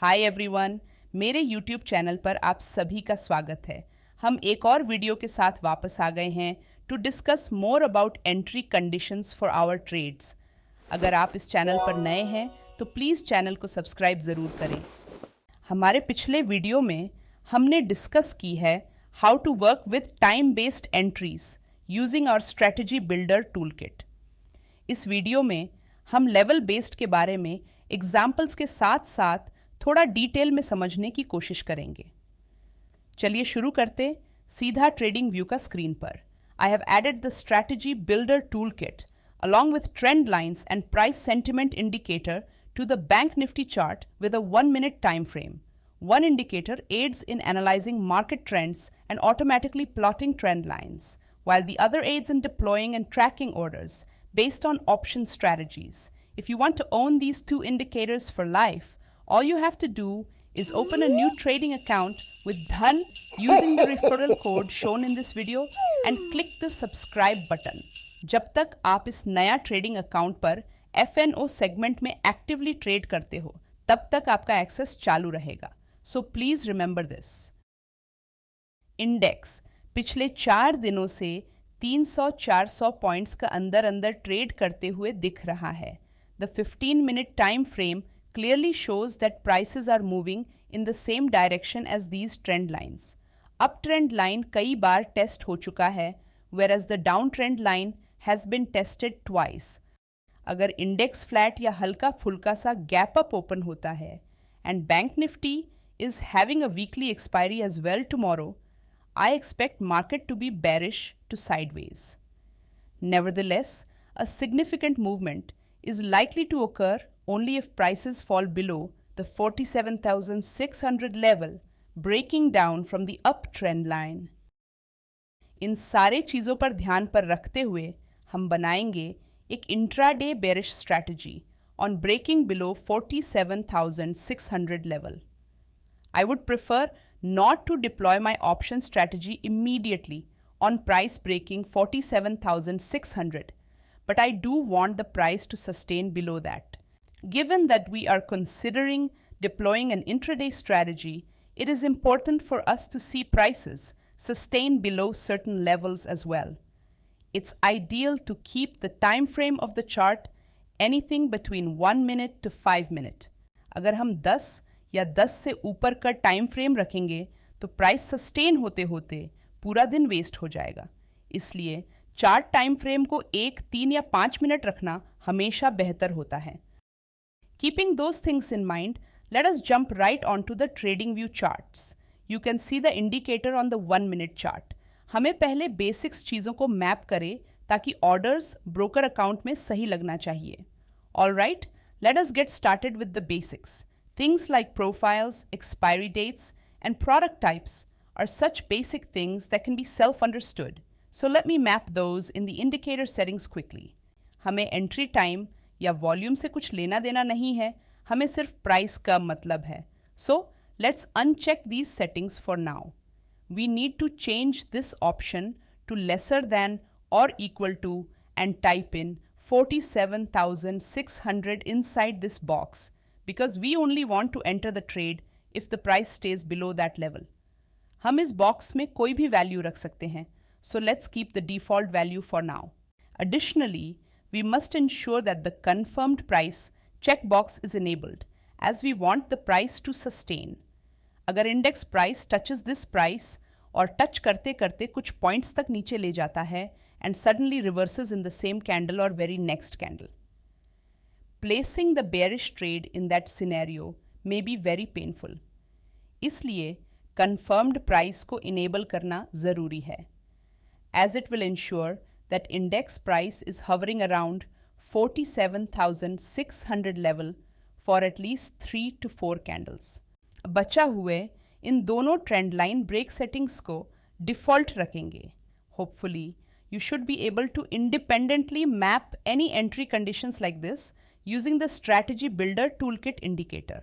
Hi everyone, मेरे YouTube channel पर आप सभी का स्वागत है। हम एक और वीडियो के साथ वापस आ गए हैं to discuss more about entry conditions for our trades. अगर आप इस चैनल पर नए हैं तो प्लीज़ चैनल को सब्सक्राइब ज़रूर करें। हमारे पिछले वीडियो में हमने डिस्कस की है how to work with time based entries using our strategy builder tool kit. इस वीडियो में हम लेवल बेस्ड के बारे में एग्जाम्पल्स के साथ साथ थोड़ा डिटेल में समझने की कोशिश करेंगे। चलिए शुरू करते सीधा ट्रेडिंग व्यू का स्क्रीन पर। I have added the strategy builder tool kit along with trend lines and price sentiment indicator to the bank nifty chart with a 1-minute time frame. One indicator aids in analyzing market trends and automatically plotting trend lines, while the other aids in deploying and tracking orders based on option strategies. If you want to own these two indicators for life, all you have to do is open a new trading account with Dhan using the referral code shown in this video and click the subscribe button. जब तक आप इस नया trading account पर FNO segment में actively trade करते हो तब तक आपका एक्सेस चालू रहेगा। So please remember this. Index पिछले 4 दिनों से 300-400 पॉइंट्स का अंदर ट्रेड करते हुए दिख रहा है। The 15-minute time frame clearly shows that prices are moving in the same direction as these trend lines. Uptrend line कई बार टेस्ट हो चुका है, whereas the downtrend line has been tested twice. अगर इंडेक्स फ्लैट या हल्का फुल्का सा gap up open होता है and Bank Nifty is having a weekly expiry as well tomorrow, I expect market to be bearish to sideways. Nevertheless, a significant movement is likely to occur only if prices fall below the 47,600 level, breaking down from the uptrend line. इन सारे चीज़ों पर ध्यान पर रखते हुए हम बनाएंगे एक intraday bearish strategy on breaking below 47,600 level. I would prefer not to deploy my option strategy immediately on price breaking 47,600, but I do want the price to sustain below that. Given that we are considering deploying an intraday strategy, it is important for us to see prices sustain below certain levels as well. It's ideal to keep the time frame of the chart anything between 1 minute to 5 minute. अगर हम 10 या 10 से ऊपर का time frame रखेंगे तो price sustain होते होते पूरा दिन वेस्ट हो जाएगा। इसलिए चार्ट टाइम फ्रेम को 1, 3 या 5 मिनट रखना हमेशा बेहतर होता है। Keeping those things in mind, let us jump right onto the trading view charts. You can see the indicator on the 1-minute chart. हमें पहले बेसिक्स चीज़ों को मैप करें ताकि ऑर्डर्स ब्रोकर अकाउंट में सही लगना चाहिए। All right, let us get started with the basics. Things like profiles, expiry dates, and product types are such basic things that can be self-understood. So let me map those in the indicator settings quickly. हमें entry time या volume से कुछ लेना देना नहीं है, हमें सिर्फ प्राइस का मतलब है। So let's uncheck these settings for now. We need to change this option to lesser than or equal to and type in 47,600 inside this box because we only want to enter the trade if the price stays below that level. हम इस box में कोई भी value रख सकते हैं, so let's keep the default value for now. Additionally, we must ensure that the confirmed price checkbox is enabled as we want the price to sustain. अगर index price touches this price और touch करते करते कुछ points तक नीचे ले जाता है and suddenly reverses in the same candle और very next candle, placing the bearish trade in that scenario may be very painful. इसलिए कंफर्म्ड प्राइस को इनेबल करना ज़रूरी है, as it will ensure that index price is hovering around 47,600 level for at least 3 to 4 candles. बचा हुए इन दोनों trend line break settings को default रखेंगे। Hopefully you should be able to independently map any entry conditions like this using the strategy builder toolkit indicator.